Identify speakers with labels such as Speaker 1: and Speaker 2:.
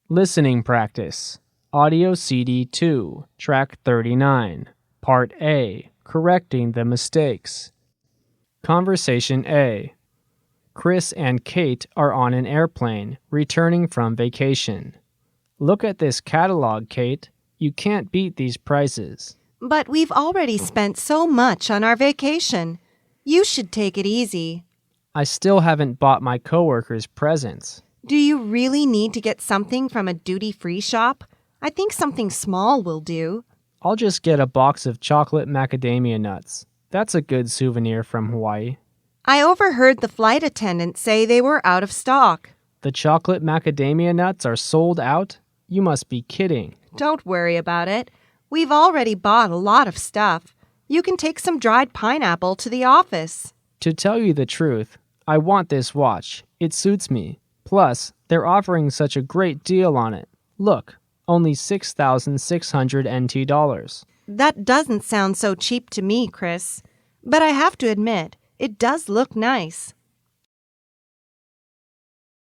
Speaker 1: Listening Practice. Audio CD 2, Track 39. Part A. Correcting the Mistakes. Conversation A. Chris and Kate are on an airplane, returning from vacation. Look at this catalog, Kate. You can't beat these prices.
Speaker 2: But we've already spent so much on our vacation. You should take it easy.
Speaker 1: I still haven't bought my coworkers presents.
Speaker 2: Do you really need to get something from a duty-free shop? I think something small will do.
Speaker 1: I'll just get a box of chocolate macadamia nuts. That's a good souvenir from Hawaii.
Speaker 2: I overheard the flight attendant say they were out of stock.
Speaker 1: The chocolate macadamia nuts are sold out? You must be kidding.
Speaker 2: Don't worry about it. We've already bought a lot of stuff. You can take some dried pineapple to the office.
Speaker 1: To tell you the truth, I want this watch. It suits me. Plus, they're offering such a great deal on it. Look, only 6,600 NT dollars.
Speaker 2: That doesn't sound so cheap to me, Chris. But I have to admit, it does look nice.